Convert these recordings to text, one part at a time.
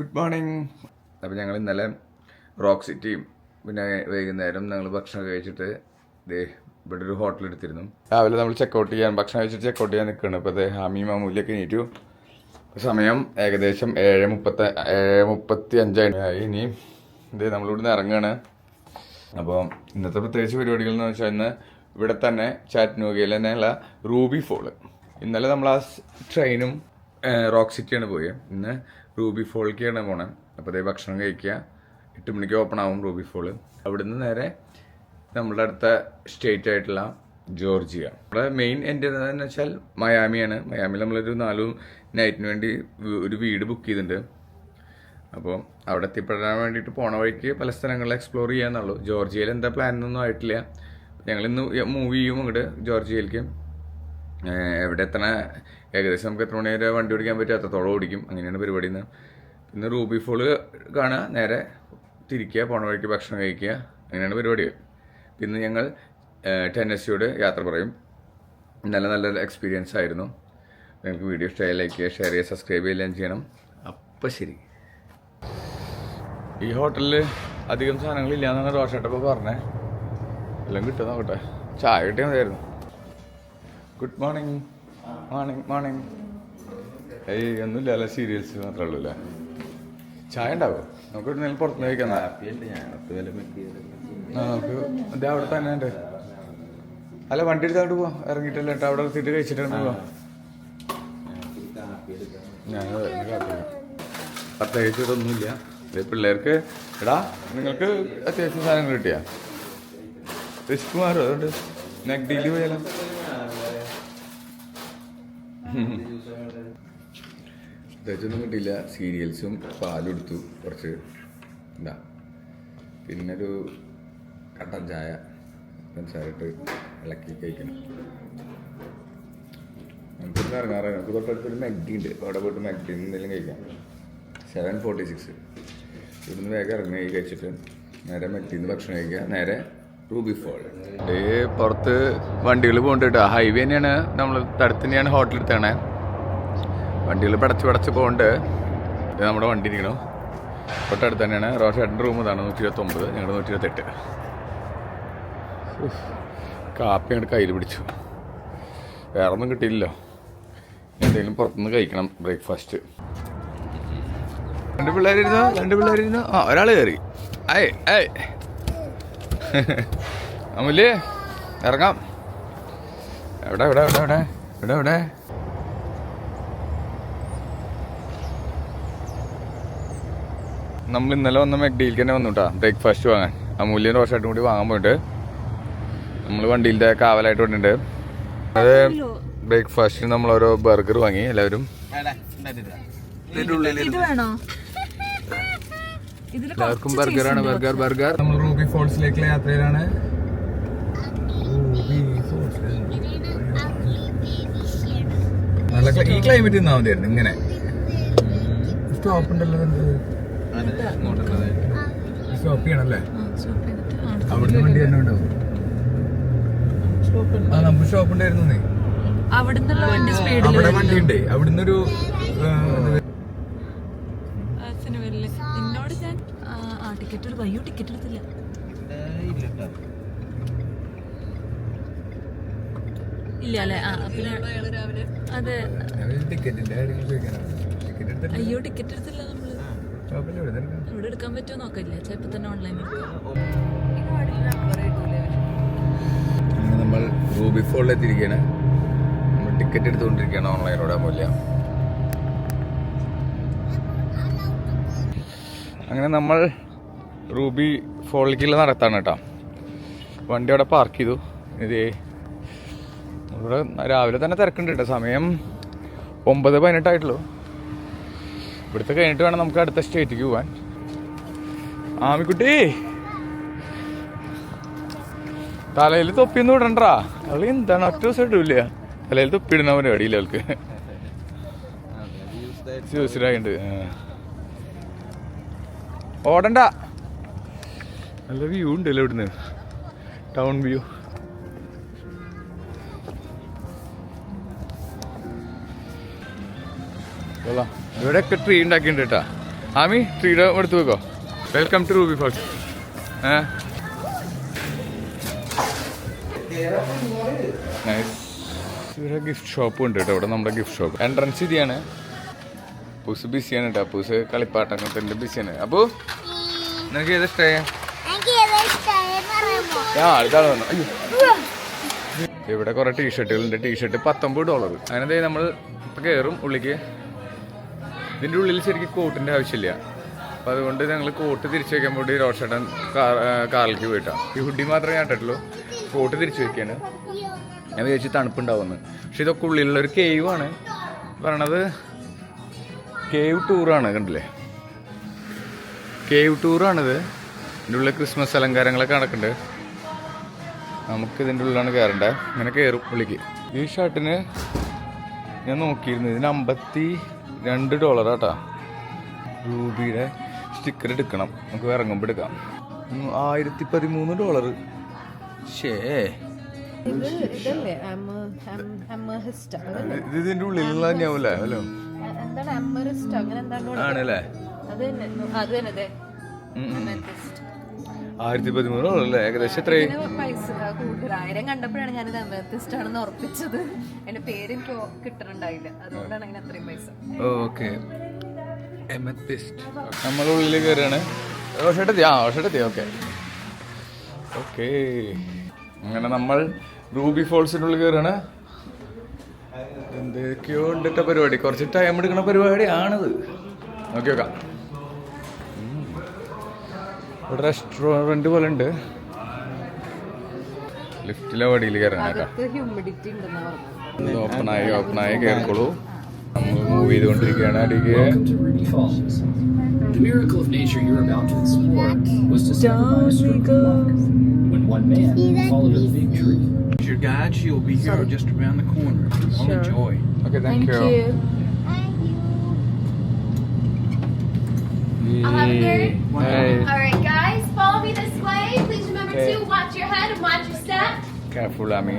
Good morning. അപ്പോൾ ഞങ്ങൾ ഇന്നലെ റോക്ക് സിറ്റിയും പിന്നെ വൈകുന്നേരം ഞങ്ങൾ ഭക്ഷണം കഴിച്ചിട്ട് ഇവിടെ ഒരു ഹോട്ടൽ എടുത്തിരുന്നു. രാവിലെ നമ്മൾ ചെക്കൗട്ട് ചെയ്യാൻ ഭക്ഷണം കഴിച്ചിട്ട് ചെക്കൗട്ട് ചെയ്യാൻ നിൽക്കുകയാണ്. അപ്പോൾ ഹാമി മാമൂലിയൊക്കെ നീറ്റു. സമയം ഏകദേശം 7:35 ഇനി നമ്മളിവിടുന്ന് ഇറങ്ങുകയാണ്. അപ്പോൾ ഇന്നത്തെ പ്രത്യേകിച്ച് പരിപാടികൾ എന്ന് വെച്ചാൽ ഇന്ന് ഇവിടെ തന്നെ ചാറ്റ്നൂഗയിൽ തന്നെയുള്ള റൂബി ഫോള്. ഇന്നലെ നമ്മൾ ആ ട്രെയിനും റോക്ക് സിറ്റിയാണ് പോയത്. ഇന്ന് റൂബി ഫോളിലേക്കാണ് പോണത്. അപ്പോൾ അതേ ഭക്ഷണം കഴിക്കുക. 8 മണിക്ക് ഓപ്പൺ ആവും റൂബി ഫോള്. അവിടുന്ന് നേരെ നമ്മളുടെ അടുത്ത സ്റ്റേറ്റ് ആയിട്ടുള്ള ജോർജിയ. നമ്മുടെ മെയിൻ എൻ്റെ എന്ന് വെച്ചാൽ മയാമിയാണ്. മയാമിയിൽ നമ്മളൊരു 4 നൈറ്റിന് വേണ്ടി ഒരു വീട് ബുക്ക് ചെയ്തിട്ടുണ്ട്. അപ്പോൾ അവിടെ എത്തിപ്പെടാൻ വേണ്ടിയിട്ട് പോണ വഴിക്ക് പല സ്ഥലങ്ങളിൽ എക്സ്പ്ലോർ ചെയ്യാന്നുള്ളൂ. ജോർജിയയിൽ എന്താ പ്ലാൻ ഒന്നും ആയിട്ടില്ല. ഞങ്ങളിന്ന് മൂവ് ചെയ്യും അങ്ങോട്ട് ജോർജിയയിലേക്ക്. എവിടെ എത്തണ ഏകദേശം നമുക്ക് എത്ര മണി വരെ വണ്ടി ഓടിക്കാൻ പറ്റും അത്രത്തോളം ഓടിക്കും. അങ്ങനെയാണ് പരിപാടി. ഇന്ന് റൂബി ഫോള് കാണുക, നേരെ തിരിക്കുക, പോണ വഴിക്ക് ഭക്ഷണം കഴിക്കുക, അങ്ങനെയാണ് പരിപാടി. പിന്നെ ഞങ്ങൾ ടെന്നസിയോട് യാത്ര പറയും. നല്ലൊരു എക്സ്പീരിയൻസ് ആയിരുന്നു. നിങ്ങൾക്ക് വീഡിയോ ഇഷ്ടമായി ലൈക്ക് ചെയ്യുക, ഷെയർ ചെയ്യുക, സബ്സ്ക്രൈബ് ചെയ്യുകയും ചെയ്യണം. അപ്പം ശരി. ഈ ഹോട്ടലിൽ അധികം സാധനങ്ങളില്ല എന്നാണ് റോഷേട്ടപ്പോൾ പറഞ്ഞത്. എല്ലാം കിട്ടും നോക്കട്ടെ. ചായ കിട്ടിയാൽ മതിയായിരുന്നു. Good morning. മോർണിംഗ്. ഒന്നുമില്ല, അല്ല സീരിയൽസ് മാത്രമേ ഉള്ളൂ അല്ലേ? ചായ ഉണ്ടാവോ? നമുക്ക് ഇവിടെ നിന്ന് പുറത്തുനിന്ന് കഴിക്കാം. നമുക്ക് അതെ അവിടെ തന്നെ ഉണ്ട്. അല്ല വണ്ടി എടുത്താണ്ട് പോവാം. ഇറങ്ങിയിട്ടല്ല കേട്ടോ, അവിടെ എത്തിയിട്ട് കഴിച്ചിട്ടാണ് പോവാം. ഞാൻ പ്രത്യേകിച്ച് ഇതൊന്നുമില്ല. പിള്ളേർക്ക് എടാ നിങ്ങൾക്ക് അത്യാവശ്യം സാധനങ്ങൾ കിട്ടിയാ റിസ്ക് മാറും. അതുകൊണ്ട് നെഗ്ഡിയിൽ പോയാലോ? പ്രത്യേകിച്ചൊന്നും കിട്ടിയില്ല. സീരിയൽസും പാലും എടുത്തു കുറച്ച്. എന്താ പിന്നെ ഒരു കട്ടൻ ചായ പഞ്ചസാരയിട്ട് ഇളക്കി കഴിക്കണം. നമുക്കിന്ന് ഇറങ്ങാറ്. നമുക്ക് തൊട്ടടുത്തൊരു മെഗ്ഡി ഉണ്ട്. അവിടെ പോയിട്ട് മെഗ്ഡിയിൽ നിന്ന് എന്തെങ്കിലും കഴിക്കാം. 7:46 ഇവിടുന്ന് വേഗം ഇറങ്ങി കഴിച്ചിട്ട് നേരെ മെഗ്ഡിയിൽ നിന്ന് ഭക്ഷണം കഴിക്കുക, നേരെ റൂബി ഫോൾ. പുറത്ത് വണ്ടികൾ പോകുന്നുണ്ട് കേട്ടോ. ഹൈവേ തന്നെയാണ്. നമ്മൾ തടുത്ത് തന്നെയാണ് ഹോട്ടൽ എടുത്തണേ. വണ്ടികൾ പടച്ച് പോകുന്നുണ്ട്. നമ്മുടെ വണ്ടി ഇരിക്കണം. തൊട്ടടുത്ത് തന്നെയാണ്. റോഷേട്ടൻ്റെ റൂം ഇതാണ്. 129, ഞങ്ങളുടെ 128. കാപ്പി അങ്ങോട്ട് കയ്യിൽ പിടിച്ചു. വേറെ ഒന്നും കിട്ടിയില്ലല്ലോ. എന്തെങ്കിലും പുറത്തുനിന്ന് കഴിക്കണം ബ്രേക്ക്ഫാസ്റ്റ്. 2 പിള്ളേരിരുന്നു. ആ ഒരാൾ കയറി. അമുല്ലേ ഇറങ്ങാം. എവിടെ നമ്മൾ ഇന്നലെ വന്ന മെഗ്ഡിയിലേക്ക് തന്നെ വന്നു കേട്ടോ ബ്രേക്ക്ഫാസ്റ്റ് വാങ്ങാൻ. അമൂല്യം റോഷായിട്ടും കൂടി വാങ്ങാൻ പോയിട്ട് നമ്മൾ വണ്ടിയിലെ കാവലായിട്ട് കൊണ്ടുണ്ട്. അത് ബ്രേക്ക്ഫാസ്റ്റിന് നമ്മൾ ഓരോ ബർഗർ വാങ്ങി എല്ലാവരും. എല്ലാവർക്കും ബർഗറാണ്. ബർഗർ. നമ്മൾ റൂബി ഫോൾസിലേക്കുള്ള യാത്രയിലാണ്. നല്ല ഈ ക്ലൈമറ്റ് നിന്നാ മതിയായിരുന്നു. ഇങ്ങനെ സ്റ്റോപ്പ് ഉണ്ടല്ലോ. സ്റ്റോപ്പ് ചെയ്യണല്ലേ? അവിടുന്ന് വണ്ടി തന്നെ ഉണ്ടാവും. ആ നമുക്ക് സ്റ്റോപ്പ് ഉണ്ടായിരുന്നു. അവിടെ വണ്ടി ഉണ്ട്. അവിടുന്ന് ഒരു ടിക്കറ്റ് എടുത്തില്ല. ഇല്ല അല്ലേ? അതെ. അയ്യോ ടിക്കറ്റ് എടുത്തില്ല നമ്മള്. ഇവിടെ എടുക്കാൻ പറ്റുമോ നോക്കില്ല. ചിലപ്പോ തന്നെ ഓൺലൈനിൽ നമ്മൾ റൂബി ഫോളിൽ എത്തിയിരിക്കുകയാണ്. നമ്മൾ ടിക്കറ്റ് എടുത്തുകൊണ്ടിരിക്കുകയാണ് ഓൺലൈനോട്. മൂല്യം അങ്ങനെ നമ്മൾ റൂബി ഫോളിലേക്കുള്ള നടത്താണ് കേട്ടോ. വണ്ടി അവിടെ പാർക്ക് ചെയ്തു. ഇതേ ഇവിടെ രാവിലെ തന്നെ തിരക്കുണ്ട് കേട്ടോ. സമയം 9:18 ഇവിടുത്തെ കഴിഞ്ഞിട്ട് വേണം നമുക്ക് അടുത്ത സ്റ്റേറ്റിലേക്ക് പോകാൻ. ആമിക്കുട്ടി തലയിൽ തൊപ്പിയൊന്നും ഇടണ്ടാ. അവള് എന്താണ് ഒറ്റ ദിവസം ഇടില്ല. തലയിൽ തൊപ്പി ഇടുന്ന പരിപാടിയില്ല അവൾക്ക്. യൂസ്ഡായിട്ടുണ്ട്. ഓടണ്ട. നല്ല വ്യൂ ഉണ്ടല്ലോ ഇവിടുന്ന്. Town view. ഇവിടെയൊക്കെ ട്രീ ഉണ്ടാക്കിയിട്ടുണ്ട് കേട്ടാ. ആമി ഫ്രീഡം എടുത്തു വെക്കോ. Welcome to Ruby Falls. Nice. ഇവിടെ ഗിഫ്റ്റ് ഷോപ്പും ഉണ്ട് കേട്ടോ. ഇവിടെ നമ്മുടെ ഗിഫ്റ്റ് ഷോപ്പ് എൻട്രൻസ് ഇതിയാണ്. അപ്പൂസ് ബിസിയാണ് കേട്ടോ. അപ്പൂസ് കളിപ്പാട്ടങ്ങനത്തെ ബിസിയാണ്. അപ്പോൾ നിനക്ക് ഏത് ഇഷ്ടമായ? ഇതാണ് വന്നു. അയ്യോ, ഇവിടെ കുറെ ടീഷർട്ടുകളുണ്ട്. ടീഷർട്ട് $19. അങ്ങനെ നമ്മൾ ഇപ്പം കയറും ഉള്ളിക്ക്. ഇതിൻ്റെ ഉള്ളിൽ ശരിക്കും കോട്ടിൻ്റെ ആവശ്യമില്ല. അപ്പോൾ അതുകൊണ്ട് ഞങ്ങൾ കോട്ട് തിരിച്ചു വയ്ക്കാൻ വേണ്ടി റോഷേട്ടൻ കാറിലേക്ക് പോയിട്ടാണ്. ഈ ഹുഡി മാത്രമേ ഞാൻ ഇട്ടിട്ടുള്ളൂ. കോട്ട് തിരിച്ചു വയ്ക്കാണ്. ഞാൻ വിചാരിച്ച് തണുപ്പുണ്ടാവുമെന്ന്. പക്ഷെ ഇതൊക്കെ ഉള്ളിലുള്ളൊരു കേവാണ് പറയണത്. കേവ് ടൂറാണ്. കണ്ടില്ലേ, കേവ് ടൂറാണിത്. ഇതിൻ്റെ ഉള്ളിൽ ക്രിസ്മസ് അലങ്കാരങ്ങളൊക്കെ നടക്കുന്നുണ്ട്. നമുക്ക് ഇതിൻ്റെ ഉള്ളിലാണ് കയറേണ്ടത്. ഇങ്ങനെ കയറും ഉള്ളിക്ക്. ഈ ഷർട്ടിന് ഞാൻ നോക്കിയിരുന്നു, ഇതിന് $52 കേട്ടോ. റൂബിയുടെ സ്റ്റിക്കർ എടുക്കണം. നമുക്ക് ഇറങ്ങുമ്പോൾ എടുക്കാം. $1013. ശേ, ഇത് ഇതിൻ്റെ ഉള്ളിലുള്ള തന്നെയാവൂലേ? ഹലോ, ആണല്ലേ? $1013 അല്ലേ? ഏകദേശം എത്രയും കണ്ടപ്പോഴാണ് ഞാനിത് അമേത്തിസ്റ്റ് ആണെന്ന് ഉറപ്പിച്ചത്. എന്റെ പേര് എനിക്ക് കിട്ടുന്നുണ്ടായില്ല, അതുകൊണ്ടാണ് അങ്ങനെ അത്രയും പൈസ. ഓക്കെ, നമ്മളുള്ളിൽ കയറാണ്. Okay okay. അങ്ങനെ നമ്മൾ റൂബി ഫോൾസിനുള്ളിൽ കയറാണ്. എന്തൊക്കെയോ ഉണ്ടിട്ട പരിപാടി. കുറച്ച് ടൈം എടുക്കുന്ന പരിപാടിയാണിത്. നോക്കി നോക്കാം. ഇവിടെ റെസ്റ്റോറൻറ്റ് പോലെ ഉണ്ട്. ലിഫ്റ്റിലെ വടിയിൽ കയറാനാട്ടോ. ഓപ്പണായി കയറിക്കോളൂ. നമ്മൾ മൂവ് ചെയ്തുകൊണ്ടിരിക്കുകയാണ്. അടിക്ക് The miracle of nature you're about to explore was discovered by a circle of monks when one man followed a big tree. Your guide, she'll be here just around the corner. Only joy. Okay, thank you. I'll have a third. Hey. All right, guys, follow me this way. Please remember Okay. to watch your head and watch your step. Careful, Ami.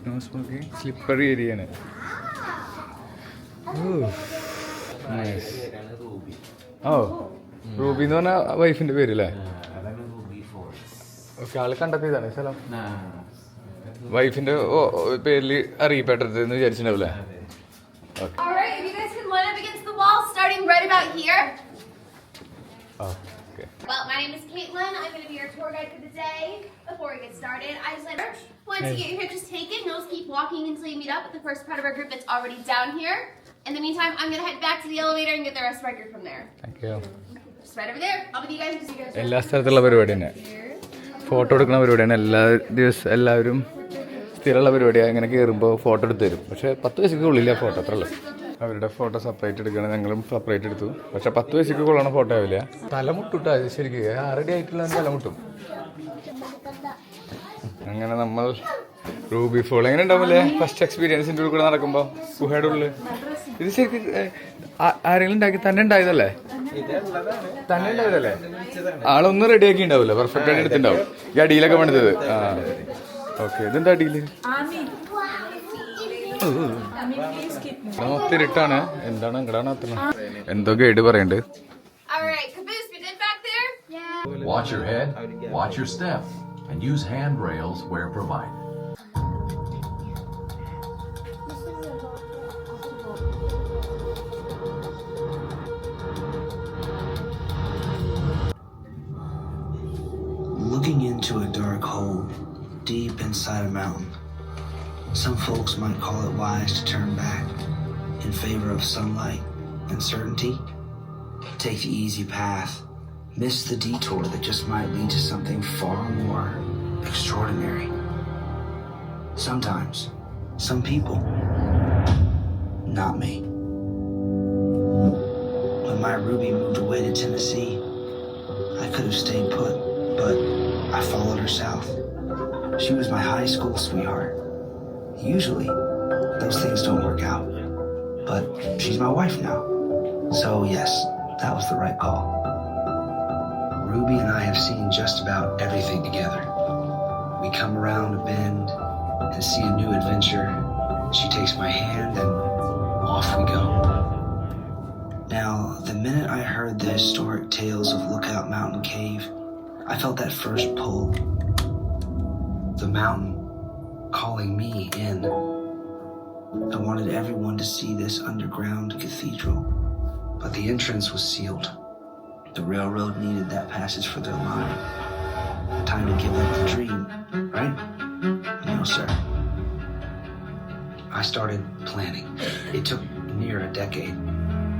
No smoking. Slippery area. Nice. Oh, Ruby എന്ന് പറഞ്ഞ വൈഫിന്റെ പേരല്ലേ? Okay, ആള് കണ്ടെത്തിയതാണ് സ്ഥലം. വൈഫിന്റെ പേരിൽ അറിയപ്പെട്ടത് എന്ന് വിചാരിച്ചിട്ടുണ്ടാവില്ലേ? All right, if you guys can line up against the wall, starting right about here. Okay. Well, my name is Caitlin. I'm going to be your tour guide for the day. Before we get started, I just like once you get your pictures taken, no keep walking until you meet up with the first part of our group that's already down here. In the meantime, I'm going to head back to the elevator and get the rest of our group from there. Thank you. Just right over there. I'll be with you guys as you guys. എല്ലാ സ്ഥലത്തുള്ള പരിപാടി തന്നെ. Photo എടുക്കുന്ന പരിപാടിയാണ്. എല്ലാ ദിവസം എല്ലാവരും സ്ഥിരമുള്ള പരിപാടിയാണ്. ഇങ്ങനെ കയറുമ്പോൾ ഫോട്ടോ എടുത്ത് തരും. പക്ഷേ 10 വയസ്സിക്ക് ഉള്ളില്ല ഫോട്ടോ. അത്രയുള്ളൂ. അവരുടെ ഫോട്ടോ സെപ്പറേറ്റ് എടുക്കുകയാണ്. ഞങ്ങളും സെപ്പറേറ്റ് എടുത്തു. പക്ഷെ 10 വയസ്സിക്ക് കൊള്ളണ ഫോട്ടോ ആവില്ല. തലമുട്ടിട്ടാ ശരിക്കും. ആറടി ആയിട്ടുള്ള തലമുട്ടും. അങ്ങനെ നമ്മൾ റൂബി ഫോൾ എങ്ങനെ ഉണ്ടാവില്ലേ? ഫസ്റ്റ് എക്സ്പീരിയൻസിൻ്റെ ഉള്ളിൽ കൂടെ നടക്കുമ്പോൾ ഗുഹയുടെ ഉള്ളിൽ. ഇത് ശരിക്കും ആരെങ്കിലും ഉണ്ടാക്കി തന്നെ ഉണ്ടായതല്ലേ? തന്നെ ഉണ്ടായതല്ലേ? ആളൊന്നും റെഡിയാക്കി ഉണ്ടാവില്ല. പെർഫെക്റ്റ് ആയിട്ട് എടുത്തിട്ടുണ്ടാവും. ഈ അടിയിലൊക്കെ പണിതത്. ആ ഓക്കെ. ഇതെന്താ അടിയിൽ? മൊത്തം ഇരുട്ടാണ്. എന്താണ് ഇങ്ങടാണ് അത്ര എന്തോ ഗൈഡ് പറയണ്ട്. Alright, Caboose, we did back there? Yeah. Watch your head, watch your step, and use handrails where provided. Looking into a dark hole deep inside a mountain. Some folks might call it wise to turn back in favor of sunlight and certainty. Take the easy path. Miss the detour that just might lead to something far more extraordinary. Sometimes, some people, not me. When my Ruby moved away to Tennessee, I could have stayed put, but I followed her south. She was my high school sweetheart. Usually, those things don't work out, but she's my wife now. So yes, that was the right call. Ruby and I have seen just about everything together. We come around a bend and see a new adventure. She takes my hand and off we go. Now, the minute I heard the historic tales of Lookout Mountain Cave, I felt that first pull. The mountain calling me in. I wanted everyone to see this underground cathedral, but the entrance was sealed. The railroad needed that passage for their line. Time to give up the dream, right? No, sir. I started planning. It took near a decade.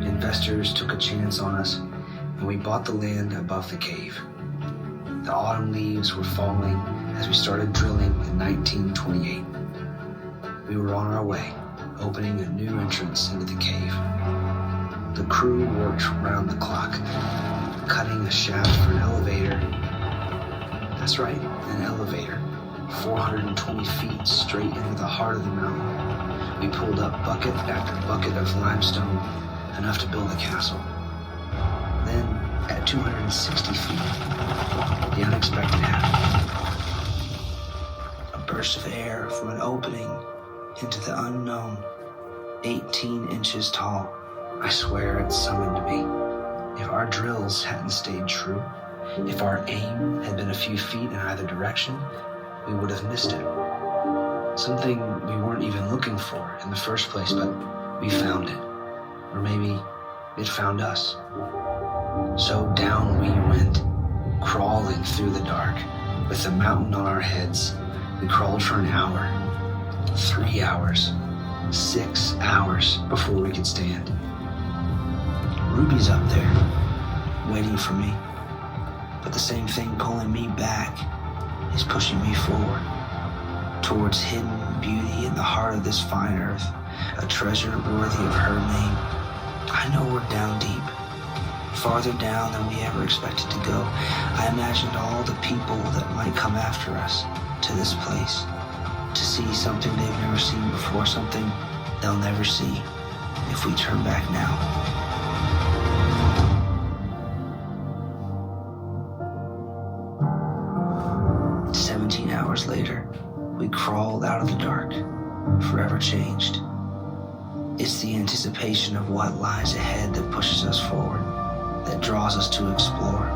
Investors took a chance on us, and we bought the land above the cave. The autumn leaves were falling as we started drilling in 1928. We were on our way, opening a new entrance into the cave. The crew worked round the clock, cutting a shaft for an elevator. That's right, an elevator. 420 feet straight into the heart of the mountain. We pulled up bucket after bucket of limestone, enough to build a castle. Then, at 260 feet, the unexpected happened. A burst of air from an opening into the unknown, 18 inches tall. I swear it summoned me. If our drills hadn't stayed true, if our aim had been a few feet in either direction, we would have missed it. Something we weren't even looking for in the first place, but we found it. Or maybe it found us. So down we went, crawling through the dark, with the mountain on our heads. We crawled for an hour, 3 hours, 6 hours before we could stand. Ruby's up there, waiting for me. But the same thing pulling me back is pushing me forward, towards hidden beauty in the heart of this fine earth, a treasure worthy of her name. I know we're down deep, farther down than we ever expected to go. I imagined all the people that might come after us to this place, to see something they've never seen before, something they'll never see if we turn back now. Hours later, we crawled out of the dark, forever changed. It's the anticipation of what lies ahead that pushes us forward, that draws us to explore.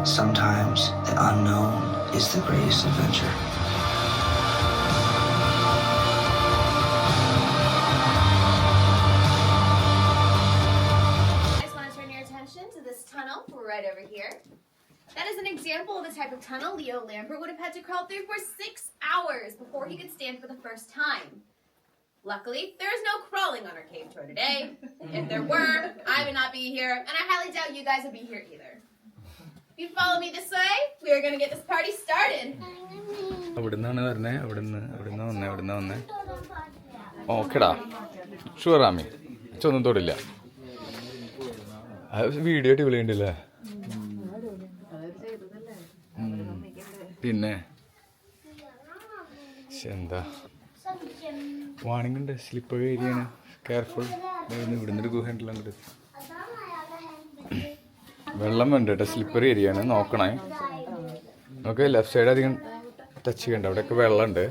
Sometimes the unknown is the greatest adventure. I just want to turn your attention to this tunnel right over here. That is an example of the type of tunnel Leo Lambert would have had to crawl through for 6 hours before he could stand for the first time. Luckily, there is no crawling on our cave tour today. If there were, I would not be here, and I highly doubt you guys would be here either. If you follow me this way, we are going to get this party started. അവിടുന്നാണ് വരണേ, അവിടുന്ന് വന്നേ. ഓക്കെടാ, sure Ami, ഒന്നും തൊടില്ല. Video അടിപൊളിയുണ്ടല്ലേ? പിന്നെ എന്താ warning ഉണ്ട്, slipper ഏരിയയാണ്, കെയർഫുൾ. ഇവിടുന്ന് ഒരു ഗുഹ ഉണ്ടല്ലോ അങ്ങോട്ട്. വെള്ളം വേണ്ട കേട്ടോ, സ്ലിപ്പർ ഏരിയയാണ്, നോക്കണേ. ഓക്കെ, ലെഫ്റ്റ് സൈഡ് അധികം ടച്ച് ചെയ്യണ്ട, അവിടെയൊക്കെ വെള്ളമുണ്ട്.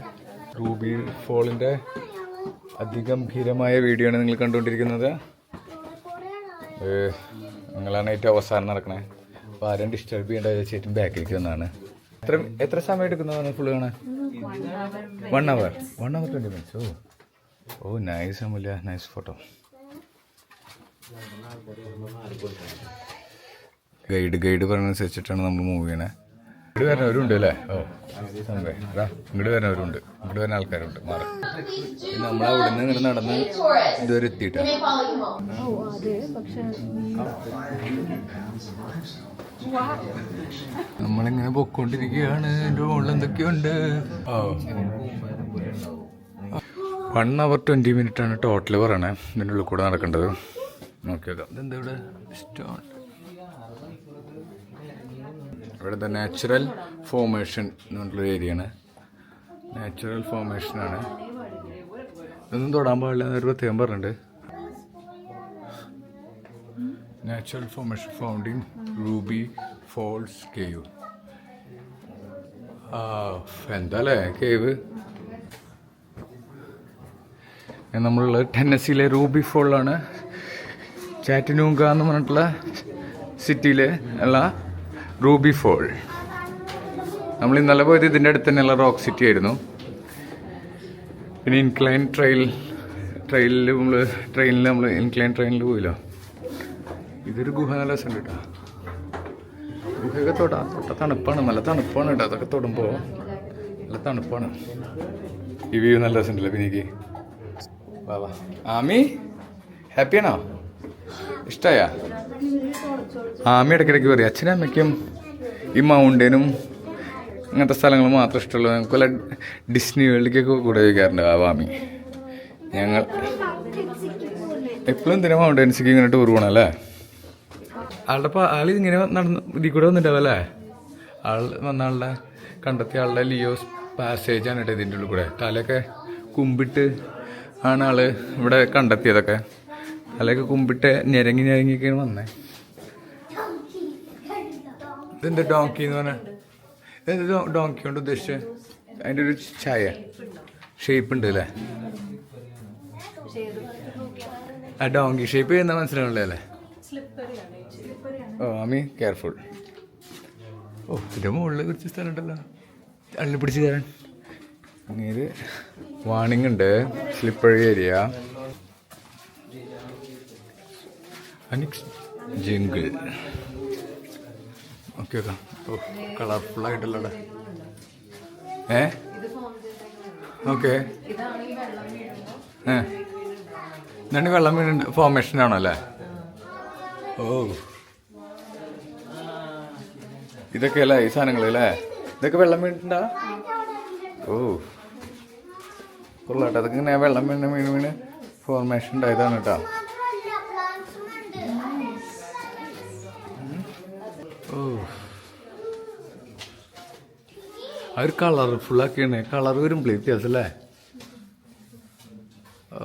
റൂബി ഫോളിൻ്റെ അതിഗംഭീരമായ വീഡിയോ ആണ് നിങ്ങൾ കണ്ടുകൊണ്ടിരിക്കുന്നത്. നിങ്ങളാണ് ഏറ്റവും അവസാനം നടക്കണേ. അപ്പോൾ ആരും ഡിസ്റ്റർബ് ചെയ്യേണ്ട, ചേട്ടൻ ബാക്കിലേക്ക് വന്നതാണ്. എത്ര സമയം എടുക്കുന്നതാണ് ഫുള്ള് കാണാൻ? 1 hour 20 minutes. ഓ നൈസ് അമൂല്യ, നൈസ് ഫോട്ടോ. ഗൈഡ് പറഞ്ഞനുസരിച്ചിട്ടാണ് നമ്മൾ മൂവ് ചെയ്യണേ. ഇങ്ങോട്ട് വരുന്നവരുണ്ട് അല്ലേ? ഓ ഇങ്ങോട്ട് വരുന്നവരുണ്ട്, ഇങ്ങോട്ട് വരുന്ന ആൾക്കാരുണ്ട്. മാറി നമ്മളവിടെ നിന്ന് ഇങ്ങനെ നടന്ന് ഇതുവരെ എത്തിയിട്ടാ. നമ്മളിങ്ങനെ പൊക്കോണ്ടിരിക്കുകയാണ്. എൻ്റെ മുകളിൽ എന്തൊക്കെയുണ്ട്. 1 hour 20 minutes ആണ് ടോട്ടൽ പറയണേ. ഇതിൻ്റെ ഉള്ളിൽ കൂടെ നടക്കേണ്ടത്. നോക്കി നോക്കാം. ഇതെന്താ ഇവിടെ? സ്റ്റോൺ. ഇവിടുത്തെ നാച്ചുറൽ ഫോർമേഷൻ എന്ന് പറഞ്ഞിട്ടുള്ള ഏരിയയാണ്. നാച്ചുറൽ ഫോർമേഷനാണ്. ഇതൊന്നും തൊടാൻ പാടില്ല എന്നൊരു പ്രത്യേകം പറഞ്ഞിട്ടുണ്ട്. Natural formation found in Ruby Falls cave. എന്താ അല്ലേ കേവ്? നമ്മളുള്ളത് ടെന്നസിയിലെ റൂബി ഫോളിലാണ്. ചാറ്റിനൂങ്ക എന്ന് പറഞ്ഞിട്ടുള്ള സിറ്റിയിൽ ഉള്ള റൂബി ഫോൾ. നമ്മൾ ഇന്നലെ പോയത് ഇതിൻ്റെ അടുത്ത് തന്നെയുള്ള റോക്ക് സിറ്റി ആയിരുന്നു. പിന്നെ ഇൻക്ലൈൻ ട്രെയിനിൽ നമ്മൾ ഇൻക്ലൈൻ ട്രെയിനിൽ പോയില്ലോ. ഇതൊരു ഗുഹ നല്ല രസമുണ്ട് കേട്ടോ. ഗുഹയൊക്കെ തൊട്ട തണുപ്പാണ്, നല്ല തണുപ്പാണ് കേട്ടോ. അതൊക്കെ തൊടുമ്പോൾ നല്ല തണുപ്പാണ്. ഈ വ്യൂ നല്ല രസമുണ്ടല്ലോ. പിന്നെ വാ ആമി ഹാപ്പിയാണോ? ഇഷ്ടമായ? ആമി ഇടയ്ക്കിടയ്ക്ക് പറയും അച്ഛനും അമ്മയ്ക്കും ഈ മൗണ്ടനും അങ്ങനത്തെ സ്ഥലങ്ങൾ മാത്രം ഇഷ്ടമുള്ളൂ. ഞങ്ങൾക്ക് വല്ല ഡിസ്നി വേൾഡിലേക്കൊക്കെ കൂടെ ചോദിക്കാറുണ്ട് ആവാമി. ഞങ്ങൾ എപ്പോഴും എന്തിനാ മൗണ്ടൻസിക്ക് ഇങ്ങനെ ടൂർ പോകണം അല്ലേ? ആൾ ഇങ്ങനെ നടന്ന് ഇതിൽ കൂടെ വന്നിട്ടുണ്ടാവും അല്ലേ? ആൾ വന്ന ആളുടെ കണ്ടെത്തിയ ആളുടെ ലിയോസ് പാസേജാണ് കേട്ടോ ഇതിൻ്റെ ഉള്ളിൽ കൂടെ. തലയൊക്കെ കുമ്പിട്ട് ആണ് ആള് ഇവിടെ കണ്ടെത്തിയതൊക്കെ. തലയൊക്കെ കുമ്പിട്ട് ഞെരങ്ങിയൊക്കെയാണ് വന്നേ. ഇതെന്താ ഡോങ്കി എന്ന് പറഞ്ഞാൽ? ഇതെന്താ ഡോങ്കി കൊണ്ട് ഉദ്ദേശിച്ചത്? അതിൻ്റെ ഒരു ചായ ഷേപ്പ് ഉണ്ട് അല്ലേ? ആ ഡോങ്കി ഷേപ്പ് ചെയ്യുന്ന മനസ്സിലാവുള്ളേ അല്ലേ? ഓ ആമി കെയർഫുൾ. ഓ ഇതിൻ്റെ മുകളിൽ കുറച്ച് സ്ഥലം ഉണ്ടല്ലോ അള്ളി പിടിച്ച് കയറാൻ. ഇങ്ങനെ വാണിംഗ് ഉണ്ട്, slippery area, jungle. Okay okay. ഓ കളർഫുള്ളായിട്ടുള്ള ഓക്കെ. ഇതാണ് വെള്ളം വീണ് ഫോർമേഷൻ ആണോ അല്ലേ? ഓ ഇതൊക്കെ അല്ലേ ഈ സാധനങ്ങൾ അല്ലേ? ഇതൊക്കെ വെള്ളം വീണിട്ടുണ്ടാ? ഓ കൊള്ളാട്ടോ. അതൊക്കെ ഇങ്ങനെ വെള്ളം വീണ് ഫോർമേഷൻ ഉണ്ടായതാണ് കേട്ടോ. ഓ അവർ കളർഫുള്ളൊക്കെയാണ്. കളർ വരുമ്പോൾ വ്യത്യാസം അല്ലേ? ഓ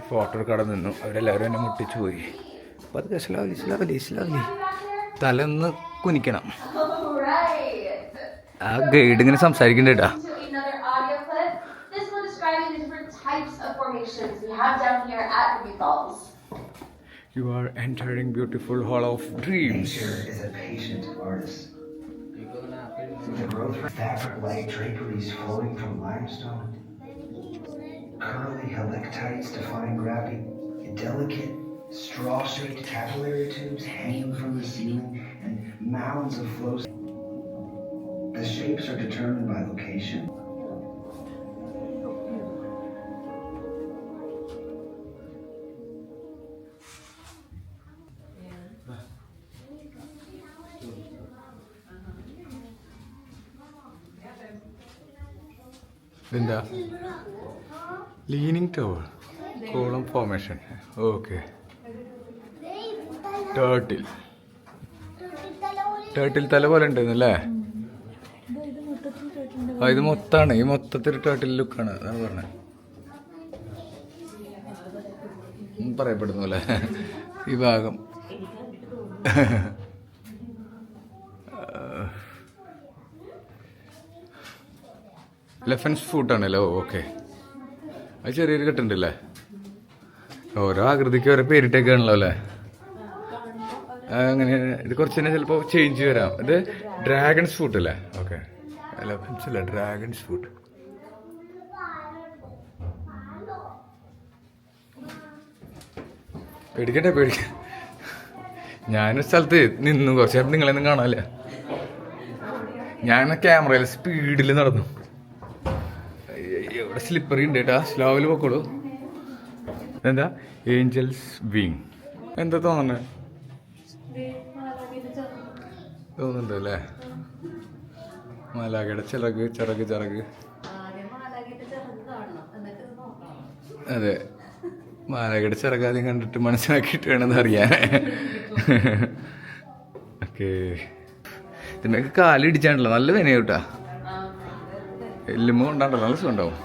ഫോട്ടോ എടുക്കാതെ നിന്നു. അവരെല്ലാവരും എന്നെ മുട്ടിച്ചു പോയി. അപ്പോൾ അത് സ്ലാവലി തല ഒന്ന് കുനിക്കണം. ആ ഗൈഡ് ഇങ്ങനെ സംസാരിക്കണ്ടേട്ടാ. You are entering beautiful hall of dreams. Nature is a patient artist. The growth of fabric-like draperies flowing from limestone, curly helictites defying gravity, and delicate straw-shaped capillary tubes hanging from the ceiling, and mounds of flows. The shapes are determined by location. എന്താ leaning tower, column formation. Okay. Turtle തല പോലെ ഉണ്ടെന്നല്ലേ? ആ ഇത് മൊത്തമാണ്. ഈ മൊത്തത്തിൽ turtle ലുക്കാണ്. അതാണ് പറഞ്ഞത്. പറയപ്പെടുന്നു അല്ലേ ഈ ഭാഗം? ലെഫൻസ് ഫൂട്ടാണല്ലോ. ഓക്കെ. അത് ചെറിയൊരു കെട്ടുണ്ടല്ലേ? ഓരോ ആകൃതിക്ക് ഓരോ പേരിട്ടേക്കാണല്ലോ അല്ലേ? അങ്ങനെ ഇത് കുറച്ച് തന്നെ ചിലപ്പോൾ ചേഞ്ച് വരാം. ഇത് ഡ്രാഗൺസ് ഫൂട്ട് അല്ലേ? ഓക്കെ. ലെഫൻസ് അല്ല, ഡ്രാഗൺസ് ഫൂട്ട്. പേടിക്കട്ടെ ഞാനൊരു സ്ഥലത്ത് നിന്നു കുറച്ച് നേരം നിങ്ങളെയൊന്നും കാണാല്ലേ. ഞാൻ ക്യാമറയിൽ സ്പീഡിൽ നടന്നു. ഇവിടെ സ്ലിപ്പറി ഉണ്ട് കേട്ടാ. സ്ലോവിൽ പൊക്കോളൂ. എന്താ ഏഞ്ചൽസ് വിങ് എന്താ തോന്നണേ? തോന്നുന്നുണ്ട് അല്ലേ? മാലാഖയുടെ ചിറക്. അതെ, മാലാഖയുടെ ചിറക് ആദ്യം കണ്ടിട്ട് മനസ്സിലാക്കിയിട്ട് വേണമെന്ന് അറിയാൻ. ഓക്കെ. ഇതിനൊക്കെ കാലിടിച്ചാണല്ലോ. നല്ല വിനയൂട്ടാ. എല്ലുമ്പോ ഉണ്ടാണ്ടല്ലോ, നല്ല സുഖം ഉണ്ടാവും.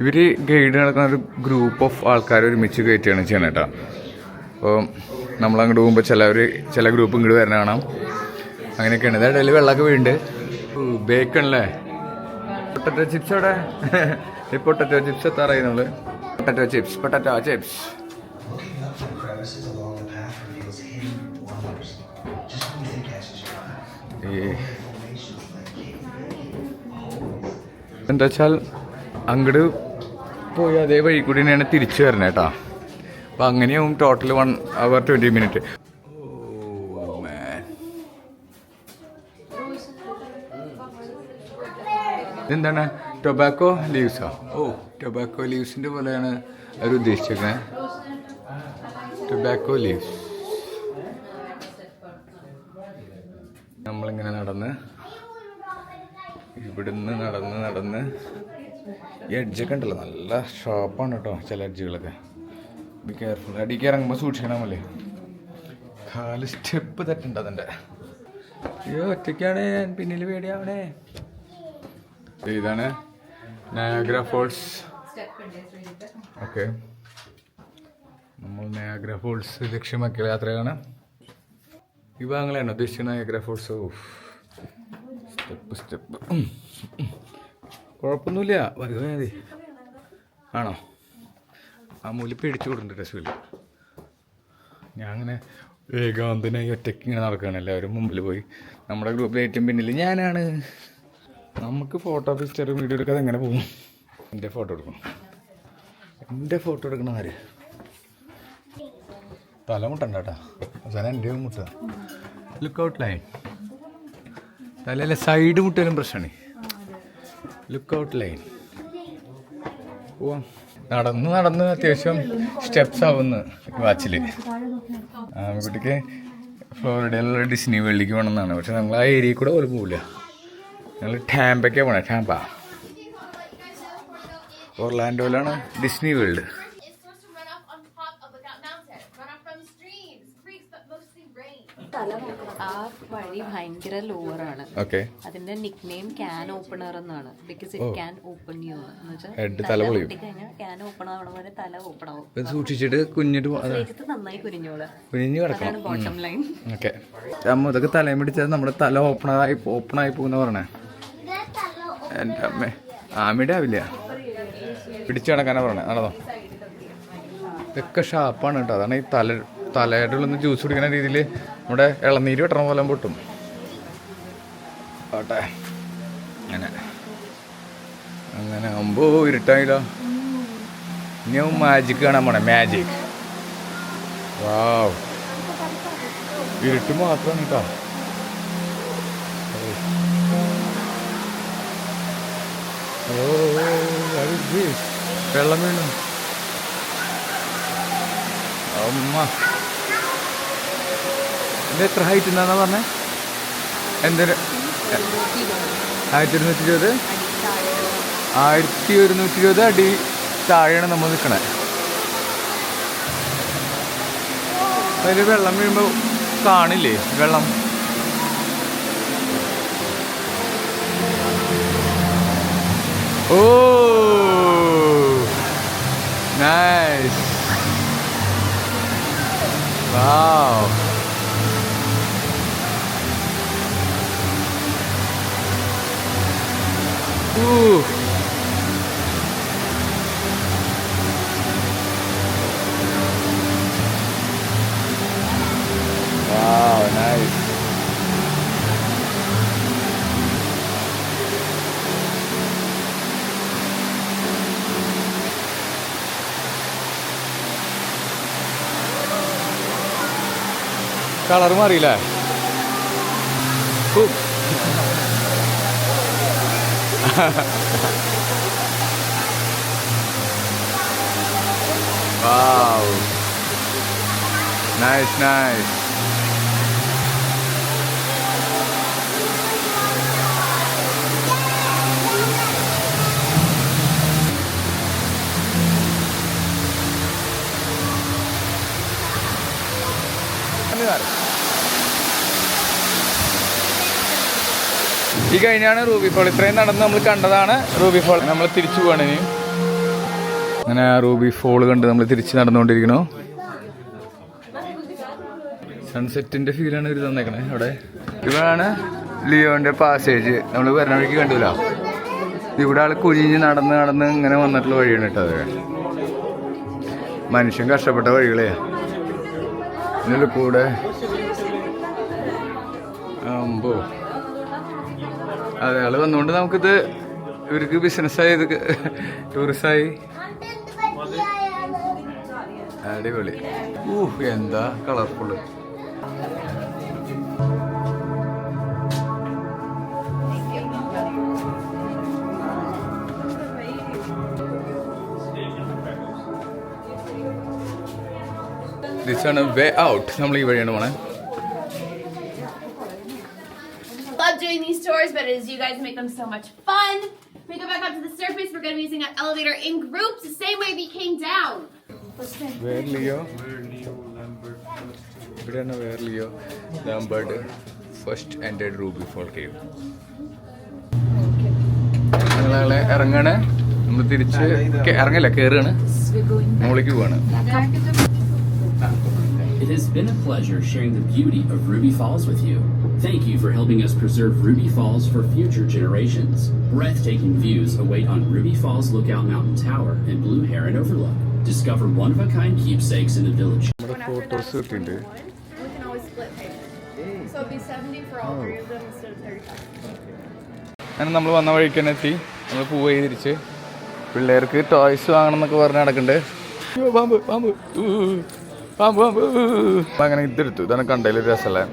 ഇവര് ഗൈഡ് നടക്കുന്ന ഒരു ഗ്രൂപ്പ് ഓഫ് ആൾക്കാർ ഒരുമിച്ച് കയറ്റുകയാണ് ചെയ്യണം കേട്ടോ. അപ്പോൾ നമ്മളങ്ങോട്ട് പോകുമ്പോൾ ചില ഗ്രൂപ്പ് ഇങ്ങോട്ട് വരണ കാണാം. അങ്ങനെയൊക്കെയാണ്. ഇടയിൽ വെള്ളമൊക്കെ വീണ്ട്. ബേക്കണല്ലേ? പൊട്ടറ്റോ ചിപ്സ് അവിടെ. ഈ പൊട്ടറ്റോ ചിപ്സ് എത്താറായി നമ്മൾ. Potato chips. Looking up for crevices along the path reveals hidden wonders. Just when you think catches your eye. Formations like cave. എന്താ വെച്ചാൽ അങ്ങോട്ട് പോയി അതേ വഴി കൂടി തന്നെയാണ് തിരിച്ചു വരണേ കേട്ടോ. അപ്പം അങ്ങനെയാവും ടോട്ടൽ 1 hour 20 minutes. ഇതെന്താണ് ടൊബാക്കോ ലീവ്സോ? ടൊബാക്കോ ലീവ്സിൻ്റെ പോലെയാണ് അവർ ഉദ്ദേശിച്ചിരിക്കുന്നത്. Tobacco leaves. നമ്മളിങ്ങനെ നടന്ന് ഇവിടുന്ന് നടന്ന് ഈ എഡ്ജൊക്കെ ഉണ്ടല്ലോ നല്ല ഷാർപ്പാണ് കേട്ടോ ചില എഡ്ജുകളൊക്കെ. Be careful. അടിക്ക് ഇറങ്ങുമ്പോൾ സൂക്ഷിക്കണമല്ലേ, കാല് സ്റ്റെപ്പ് തെറ്റുണ്ട് അതിൻ്റെ. അയ്യോ ഒറ്റയ്ക്കാണ് ഞാൻ, പിന്നിൽ പേടിയാവണേ. ഇതാണ് നയാഗ്ര ഫോൾസ്. ഓക്കെ, നമ്മൾ നയാഗ്ര ഫോൾസ് ലക്ഷ്യമാക്കിയ യാത്രയാണ്. ഈ ഭാഗങ്ങളാണ് ഉദ്ദേശിക്കുന്നത് നയാഗ്ര ഫോൾസ്. സ്റ്റെപ്പ് കുഴപ്പമൊന്നുമില്ല, വരുക മതി. ആണോ? ആ മൂലി പേടിച്ചു കൊടുക്കുന്നുണ്ട് രസമില്ല. ഞാൻ അങ്ങനെ ഏകാന്തനായി ഒറ്റയ്ക്ക് ഇങ്ങനെ നടക്കുകയാണ്. എല്ലാവരും മുമ്പിൽ പോയി. നമ്മുടെ ഗ്രൂപ്പിൽ ഏറ്റവും പിന്നിൽ ഞാനാണ്. നമുക്ക് ഫോട്ടോ പിക്ചർ വീഡിയോ എടുക്കാതെ എങ്ങനെ പോകും? എൻ്റെ ഫോട്ടോ എടുക്കണം. ആര്? തല മുട്ടണ്ട കേട്ടോ, അവസാനം എൻ്റെ മുട്ട. Look out line. തലയല്ല, സൈഡ് മുട്ടാലും പ്രശ്നമാണ്. Look out line. പോവാം. നടന്ന് അത്യാവശ്യം സ്റ്റെപ്സ് ആവുന്നു വാച്ചിൽ. കുട്ടിക്ക് ഫ്ലോറിഡയിലുള്ള ഡിസ്നി വേൾഡിലേക്ക് വേണമെന്നാണ്. പക്ഷെ ഞങ്ങൾ ആ ഏരിയയിൽ കൂടെ പോലും പോവില്ല. ഞങ്ങൾ ടാമ്പയ്ക്കാണ് പോണേ. ടാമ്പ ഒർലാൻഡോയിലാണ് Disney World. It's supposed to run off on top of Lookout Mountain, run off from streams, creeks, but mostly rain. ആ വഴി ഭയങ്കര ലോവറാണ്. ഓക്കെ, അതിന്റെ നിക് നെയിം ക്യാൻ ഓപ്പണർ എന്നാണ്. Because it can open you എന്ന് വെച്ചാൽ head തല പൊളിയും. കഴിഞ്ഞാൽ ക്യാൻ ഓപ്പൺ ആവണ വരെ തല ഓപ്പൺ ആവും. ഇത് സൂക്ഷിച്ചിട്ട് കുഞ്ഞിട്ട് നന്നായി കുനിഞ്ഞോളാം. കുഞ്ഞു കിടക്കണം. Bottom line. ഓക്കെ, അമ്മ ഇതൊക്കെ തലയും പിടിച്ചാൽ നമ്മുടെ തല ഓപ്പണായി പോകുന്ന പറഞ്ഞേ. എൻ്റെ അമ്മേ, ആമിയുടെ ആവില്ല, പിടിച്ചു കിടക്കാനാ പറഞ്ഞേ. നടന്നോ. ഇതൊക്കെ ഷാപ്പാണ് കേട്ടോ. അതാണ് ഈ തലയുടെ ഉള്ളിൽ ജ്യൂസ് കുടിക്കുന്ന രീതിയിൽ നമ്മുടെ ഇളനീര് വെട്ടണ പോലെ പൊട്ടും. ആട്ടെ, അങ്ങനെ ആകുമ്പോ ഇരുട്ടായില്ലോ. ഇനി മാജിക് കാണാൻ പോണേ. മാജിക്. വാവ്, ഇരുട്ട് മാത്രമാണ് കേട്ടോ. വെള്ളം വീണു. അമ്മ, ഇത് എത്ര ഹൈറ്റ് എന്നാ പറഞ്ഞേ? എന്തൊരു 1120 അടി താഴെയാണ് നമ്മൾ നിൽക്കണേ. അതിൽ വെള്ളം വീഴുമ്പോൾ കാണില്ലേ വെള്ളം? ഓ നൈസ്. വാവ്. Wow, nice. കളർ മാറിയില്ലേ? Wow. Nice, nice. ഈ കഴിഞ്ഞാണ് റൂബി ഫോൾ. ഇത്രയും നടന്ന് നമ്മൾ കണ്ടതാണ് റൂബി ഫോൾ. നമ്മൾ തിരിച്ചു പോവാണ് ഇനി. അങ്ങനെ റൂബി ഫോൾ കണ്ട് നമ്മൾ തിരിച്ച് നടന്നുകൊണ്ടിരിക്കണു. സൺസെറ്റിന്റെ ഫീലാണ് ഇത് തന്നേക്കണേ അവിടെ. ഇവിടാണ് ലിയോന്റെ പാസേജ്. നമ്മൾ വരണ വഴിക്ക് കണ്ടില്ല. ഇവിടെ ആൾ കുനിഞ്ഞ് നടന്ന് ഇങ്ങനെ വന്നിട്ടുള്ള വഴിയാണ് കേട്ടോ. അത് മനുഷ്യൻ കഷ്ടപ്പെട്ട വഴികളെ ഇതിൻ്റെ കൂടെ ആകുമ്പോ അതെ ആള് വന്നുകൊണ്ട് നമുക്കിത് ഇവർക്ക് ബിസിനസ്സായി ഇത് ടൂറിസ്റ്റായി അടിപൊളി. എന്താ colourful. This is a way out. നമ്മൾ ഈ വഴിയാണ് പോണേ. Love doing these tours, but as you guys make them so much fun. We go back up to the surface. We're going to be using an elevator in groups, the same way we came down. Where Leo? ഇവിടെയാണ് where Leo Lambert first entered Ruby Fall Cave. ഞങ്ങളെ ഇറങ്ങാണ്. നമ്മൾ തിരിച്ച് ഇറങ്ങില്ല, കയറുകയാണ്, മുകളിലേക്ക് പോവാണ്. It has been a pleasure sharing the beauty of Ruby Falls with you. Thank you for helping us preserve Ruby Falls for future generations. Breathtaking views await on Ruby Falls Lookout Mountain Tower and Blue Heron Overlook. Discover one-of-a-kind keepsakes in the village. നമ്മുടെ photos കിട്ടിയിട്ടുണ്ട്. We can always split pay. So it'd be 70 for all three of them instead of 35. അങ്ങനെ നമ്മൾ വന്ന വഴിക്ക് തന്നെ എത്തി. നമ്മൾ പോയി തിരിച്ച് പിള്ളേർക്ക് ടോയ്സ് വാങ്ങണം എന്നൊക്കെ പറഞ്ഞ് നടക്കണ്ട്. പാമ്പ് പാമ്പ് പാമ്പ് പാമ്പ്. അങ്ങനെ ഇതെടുത്തു. ഇതാണ് കണ്ടതിൽ ഒരു രസമല്ലേ.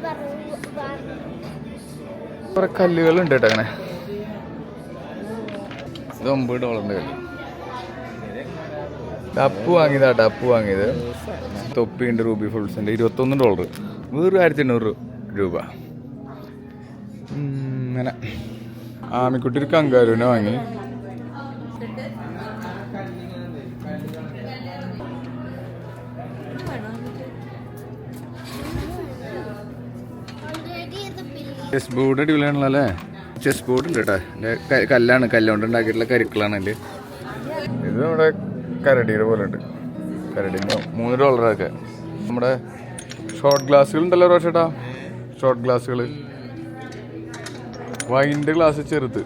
കുറെ കല്ലുകളുണ്ട് കേട്ടോ. അങ്ങനെ ഇത് $9 കല്ല്. ഡപ്പ് വാങ്ങിയതാ. ഡപ്പ് വാങ്ങിയത് തൊപ്പിയുണ്ട് റൂബി ഫോൾസിൻ്റെ $21. വേറെ $1800. അങ്ങനെ ആമിക്കുട്ടി ഒരു കങ്കാരുവിനെ വാങ്ങി. ചെസ് ബോർഡ് അടിപൊളിയാണല്ലോ അല്ലേ. ചെസ് ബോർഡ് ഉണ്ട് കേട്ടോ. കല്ലാണ്, കല്ലുകൊണ്ട് ഉണ്ടാക്കിയിട്ടുള്ള കരുക്കളാണ് അതിൽ. ഇത് നമ്മുടെ കരടിയുടെ പോലെ ഉണ്ട്. കരടിൻ്റെ $3 നമ്മുടെ ഷോർട്ട് ഗ്ലാസ്സുകൾ ഉണ്ടല്ലോ റോഷേട്ടാ. ഷോർട്ട് ഗ്ലാസ്സുകൾ, വൈൻ്റെ ഗ്ലാസ് ചെറുത്.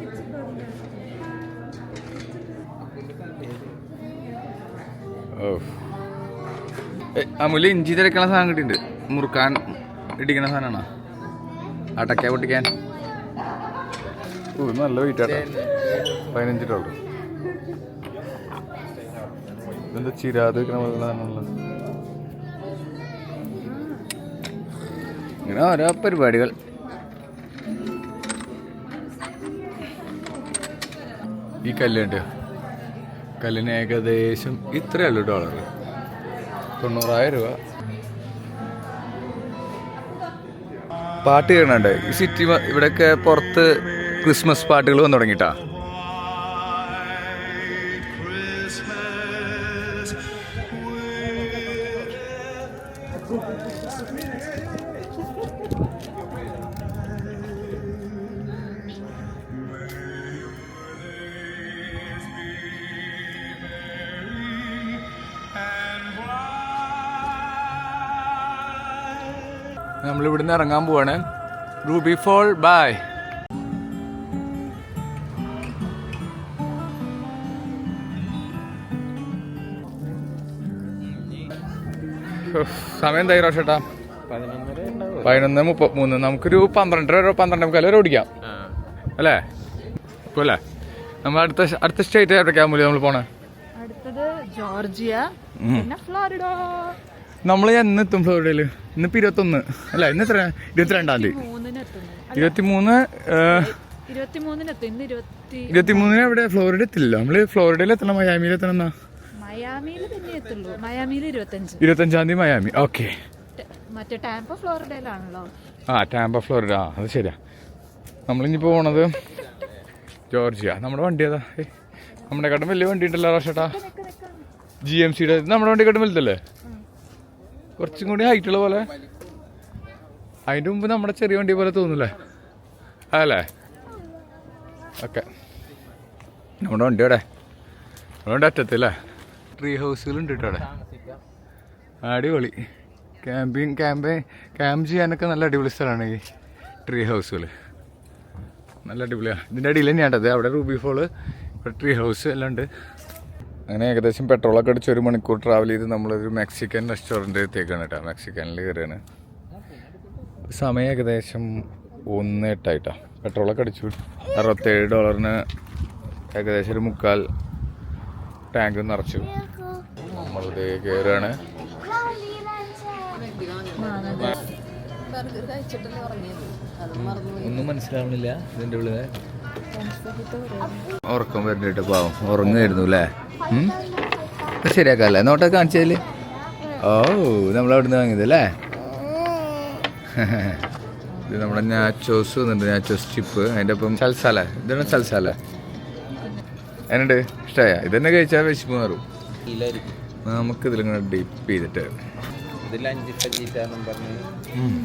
അമുല് ഇഞ്ചി തിരക്കണ സാധനം കിട്ടിയിട്ടുണ്ട്. മുറുക്കാൻ ഇടിക്കണ സാധനമാണോ? അടയ്ക്ക പൊട്ടിക്കാൻ. നല്ല വെയിറ്റാട്ടാ. $15. ഇതെന്താ ചിരാത് വെക്കണ പോലെയുള്ള. ഇങ്ങനെ ഓരോ പരിപാടികൾ. ഈ കല്ലുണ്ട്. കല്ലിന് ഏകദേശം ഇത്രയുള്ളൂ $. $90,000. പാട്ട് കേൾക്കണുണ്ട്. ഈ സിറ്റി ഇവിടെയൊക്കെ പുറത്ത് ക്രിസ്മസ് പാട്ടുകൾ വന്നു തുടങ്ങിയിട്ടാ. നമ്മളിവിടുന്ന് ഇറങ്ങാൻ പോവാണ്. Ruby Fall bye. സമയം എന്തായി റോഷേട്ടാ? 11:33. നമുക്കൊരു 12:30 വരെ ഓടിക്കാം അല്ലേ? ഇപ്പോൾ അല്ലേ? നമ്മൾ അടുത്ത സ്റ്റേറ്റ് എവിടേക്കാ നമ്മൾ പോണേ? അടുത്തത് ജോർജിയ, പിന്നെ ഫ്ലോറിഡ. നമ്മൾ എന്നെത്തും ഫ്ലോറിഡയില്? ഇന്നിപ്പോൾ 21 അല്ല, ഇന്ന് എത്ര? 22-ാം തീയതി. 23 എവിടെ? ഫ്ലോറിഡ എത്തില്ല. നമ്മള് ഫ്ലോറിഡയിൽ എത്തണം. മയാമിയിൽ എത്തണം. എന്നാ മയാമിയിൽ തന്നെ എത്തുള്ളൂ. മയാമിയിൽ 25-ാം തീയതി മയാമി. ഓക്കെ. മറ്റേ ടാമ്പ ഫ്ലോറിഡയിലാണല്ലോ. Tampa Florida. അത് ശരിയാ. നമ്മളിഞ്ഞിപ്പോൾ പോണത് ജോർജിയ. നമ്മുടെ വണ്ടി ഏതാ? നമ്മുടെക്കാട്ടും വലിയ വണ്ടി ഉണ്ടല്ലോ റോഷേട്ടാ. GMCയുടെ. നമ്മുടെ വണ്ടിക്കാട്ടും വലുതല്ലേ? കുറച്ചും കൂടി ഹൈറ്റുള്ള പോലെ. അതിൻ്റെ മുമ്പ് നമ്മുടെ ചെറിയ വണ്ടി പോലെ തോന്നൂലേ? അതല്ലേ? ഓക്കെ. നമ്മുടെ വണ്ടി അവിടെ. നമ്മുടെ വണ്ടി അറ്റത്തല്ലേ? ട്രീ ഹൗസുകളുണ്ട് കേട്ടോ അവിടെ. അടിപൊളി. ക്യാമ്പ് ചെയ്യാനൊക്കെ നല്ല അടിപൊളി സ്ഥലമാണ് ഈ ട്രീ ഹൗസുകൾ. നല്ല അടിപൊളിയാണ്. ഇതിൻ്റെ അടിയിൽ തന്നെയാണ് അത്. അവിടെ റൂബി ഫോള്, ഇവിടെ ട്രീ ഹൗസ് എല്ലാം ഉണ്ട്. അങ്ങനെ ഏകദേശം പെട്രോളൊക്കെ അടിച്ച് 1 മണിക്കൂർ ട്രാവൽ ചെയ്ത് നമ്മളൊരു മെക്സിക്കൻ റെസ്റ്റോറൻറ്റ് എത്തിയേക്കാണ് കേട്ടോ. മെക്സിക്കനിൽ കയറിയാണ്. സമയം ഏകദേശം 1:08 പെട്രോളൊക്കെ അടിച്ചു. $67 ഏകദേശം ഒരു 3/4 ടാങ്ക് നിറച്ചു. നമ്മളിത് കയറുകയാണ്. ബർഗർ കഴിച്ചിട്ടല്ലേ ഉറങ്ങിയത്, അത് മറന്നുപോയി. ഒന്നും മനസ്സിലാവണില്ല ഇതിൻ്റെ ഉള്ളിൽ. ഉറക്കം വരുന്നിട്ട് പാവം ഉറങ്ങുമായിരുന്നു അല്ലേ. ശരിയാക്കല്ലേ നോട്ടൊക്കെ കാണിച്ചതിൽ. ഓ നമ്മളവിടുന്ന് വാങ്ങിയത് അല്ലേ. ഇത് നമ്മുടെ നാച്ചോസ് വന്നിട്ടുണ്ട്, നാച്ചോസ് ചിപ്പ്. അതിൻ്റെ ഒപ്പം സൽസാല. ഇതാണ് സൽസാല. എന്നുണ്ട് ഇഷ്ടമായ? ഇതന്നെ കഴിച്ചാൽ വിശപ്പ് മാറും. നമുക്ക് ഇതിലിങ്ങനെ ഡിപ്പ് ചെയ്തിട്ട് ഇതിൽ 5 ഫജീറ്റാന്നും പറഞ്ഞ്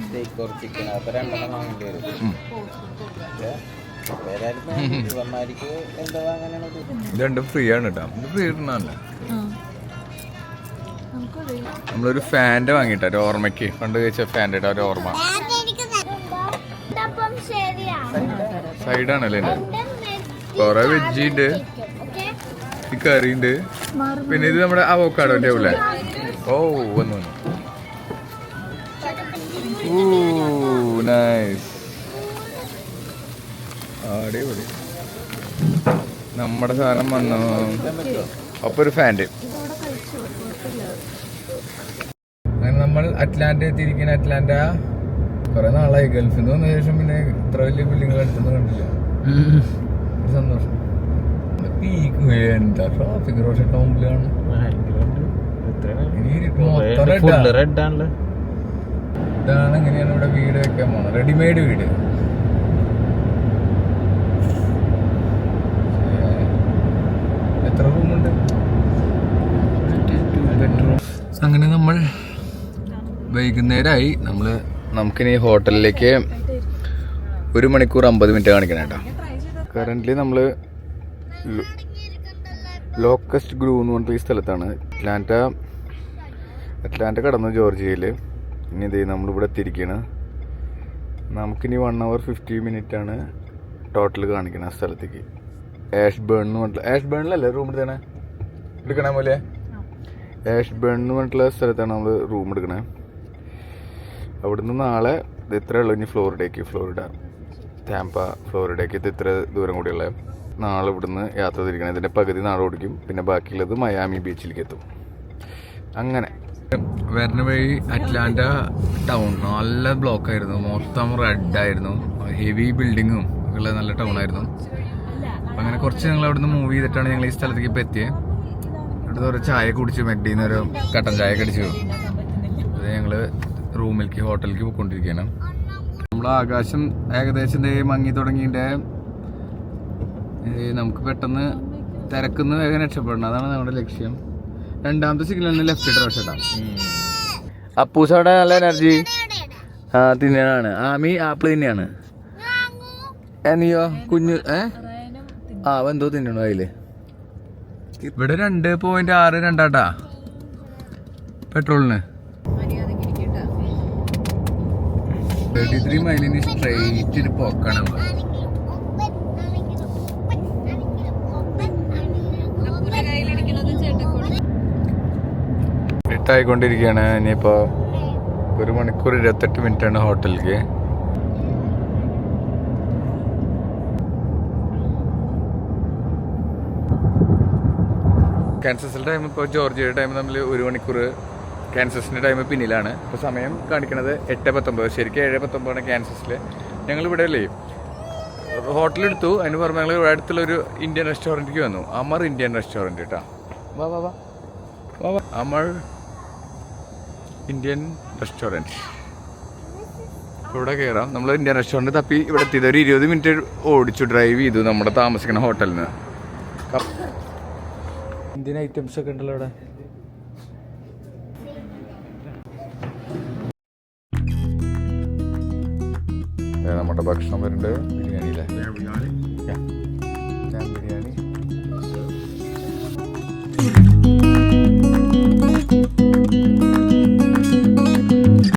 സ്റ്റേക്ക് ഓർ ചിക്കൻ അപ്പോൾ 2 വാങ്ങേണ്ടി വരും. എന്താ വാങ്ങാനാണ്? ഇത് രണ്ടും ഫ്രീ ആണ് കേട്ടോ. ഇത് ഫ്രീ കിട്ടണല്ലേ. നമ്മളൊരു ഫാൻ്റെ വാങ്ങിയിട്ടാ ഒരു ഓർമ്മയ്ക്ക്. പണ്ട് കഴിച്ച ഫാൻ്റെ ഒരു ഓർമ്മ. സൈഡാണല്ലേ കൊറേ വെജ് ഉണ്ട്, ഈ കറി ഉണ്ട്, പിന്നെ ഇത് നമ്മുടെ അവോക്കാഡോന്റെ ആവൂലേ. ഓ വന്നു വന്നു. നൈസ്, അടിപൊളി. നമ്മുടെ സാധനം വന്നു. അപ്പൊ ഒരു ഫാൻറ്. അങ്ങനെ നമ്മൾ അറ്റ്ലാന്റ എത്തിയിരിക്കുന്ന. അറ്റ്ലാന്റ കുറെ നാളായി ഗൾഫിൽ നിന്ന് വന്ന ശേഷം പിന്നെ ഇത്ര വലിയ ബിൽഡിങ്ങൾ അടുത്തൊന്നും കണ്ടില്ല. ഒരു സന്തോഷം. എന്താ ട്രാഫിക് റോഡ് ടൗണിലാണ്. ഇതാണ് ഇങ്ങനെയാണ് ഇവിടെ വീട് വെക്കാൻ പോണത്. റെഡിമെയ്ഡ് വീട്. എത്ര റൂമുണ്ട്? അങ്ങനെ നമ്മൾ വൈകുന്നേരമായി. നമുക്കിനി ഹോട്ടലിലേക്ക് 1 മണിക്കൂർ 50 മിനിറ്റ് കാണിക്കണം കേട്ടോ. കറൻ്റ്ലി നമ്മൾ ലോക്കസ്റ്റ് ഗ്രൂ എന്ന് പറഞ്ഞിട്ട് ഈ സ്ഥലത്താണ്. അറ്റ്ലാന്റ കടന്നു ജോർജിയയിൽ. ഇനി ഇതേ നമ്മളിവിടെ എത്തിയിരിക്കുകയാണ്. നമുക്കിനി 1 hour 50 minute ആണ് ടോട്ടൽ കാണിക്കണം ആ സ്ഥലത്തേക്ക്. ആഷ്ബേൺ എന്ന് പറഞ്ഞിട്ടുള്ള, ആഷ്ബേണിലല്ലേ റൂം എടുക്കണേ പോലെ. ആഷ്ബേൺ എന്ന് പറഞ്ഞിട്ടുള്ള സ്ഥലത്താണ് നമ്മൾ റൂം എടുക്കണേ. അവിടുന്ന് നാളെ ഇത് ഇത്രേ ഉള്ളൂ. ഇനി ഫ്ലോറിഡ ടാമ്പ ഫ്ലോറിഡയ്ക്ക് ഇത് ഇത്ര ദൂരം കൂടിയുള്ള. നാളെ ഇവിടുന്ന് യാത്ര തിരിക്കണം. ഇതിൻ്റെ പകുതി നാളെ ഓടിക്കും, പിന്നെ ബാക്കിയുള്ളത് മയാമി ബീച്ചിലേക്ക് എത്തും. അങ്ങനെ വരുന്ന വഴി അറ്റ്ലാന്റ ടൗൺ നല്ല ബ്ലോക്കായിരുന്നു. മൊത്തം റെഡായിരുന്നു. ഹെവി ബിൽഡിങ്ങും ഉള്ള നല്ല ടൗണായിരുന്നു. അപ്പം അങ്ങനെ കുറച്ച് ഞങ്ങൾ അവിടുന്ന് മൂവ് ചെയ്തിട്ടാണ് ഞങ്ങൾ ഈ സ്ഥലത്തേക്ക് ഇപ്പം എത്തിയത്. ഇവിടുത്തെ ഒരു ചായ കുടിച്ച് മെഡിന്ന് ഒരു കട്ടൻ ചായ കടിച്ചു. അത് ഞങ്ങൾ റൂമിലേക്ക് ഹോട്ടലിലേക്ക് പോയിക്കൊണ്ടിരിക്കുകയാണ്. നമ്മൾ ആകാശം ഏകദേശം മങ്ങി തുടങ്ങിയിട്ട് നമുക്ക് പെട്ടെന്ന് തിരക്കുന്ന് വേഗം രക്ഷപ്പെടണം. അതാണ് നമ്മുടെ ലക്ഷ്യം. 2ാമത്തെ സിഗ്നലിന് ലെഫ്റ്റ് ഇട്ട് രക്ഷപ്പെടാം. അപ്പൂസവിടെ നല്ല എനർജി തിന്നാണ്. ആമി ആപ്പിൾ തന്നെയാണ്. നീയോ കുഞ്ഞു എന്തോ തിന്നണോ അതില്. ഇവിടെ 2.62 പെട്രോളിന്. 33 മൈലിന് സ്ട്രെയിറ്റ് ഒരു പോക്കാണ്. ഇട്ടായിക്കൊണ്ടിരിക്കുകയാണ്. ഇനിയിപ്പോൾ 1 മണിക്കൂർ 28 മിനിറ്റാണ് ഹോട്ടലിലേക്ക്. കാൻസസിലെ ടൈം ഇപ്പോൾ ജോർജിയയുടെ ടൈം തമ്മിൽ 1 മണിക്കൂർ. കാൻസസിൻ്റെ ടൈം പിന്നിലാണ്. ഇപ്പോൾ സമയം കാണിക്കുന്നത് 8:19. ശരിക്കും 7:19 കാൻസസിൽ. ഞങ്ങളിവിടെ അല്ലേ ഹോട്ടലെടുത്തു. അതിന് പുറമെ ഞങ്ങൾ ഇവിടെ അടുത്തുള്ളൊരു ഇന്ത്യൻ റെസ്റ്റോറൻറ്റിലേക്ക് വന്നു. അമർ ഇന്ത്യൻ റെസ്റ്റോറൻറ്റ് കേട്ടോ. വാ വാ വാ വാ വാ അമർ ഇന്ത്യൻ റെസ്റ്റോറൻറ്റ്. ഇവിടെ കയറാം. നമ്മൾ ഇന്ത്യൻ റെസ്റ്റോറൻറ്റ് തപ്പി ഇവിടെ എത്തിയത്. ഒരു 20 മിനിറ്റ് ഓടിച്ചു ഡ്രൈവ് ചെയ്തു നമ്മുടെ താമസിക്കുന്ന ഹോട്ടലിൽ നിന്ന്. ഇന്ത്യൻ ഐറ്റംസ് ഒക്കെ ഉണ്ടല്ലോ ഇവിടെ. നമ്മുടെ ഭക്ഷണം വരുന്നുണ്ട്. ബിരിയാണിയിലെ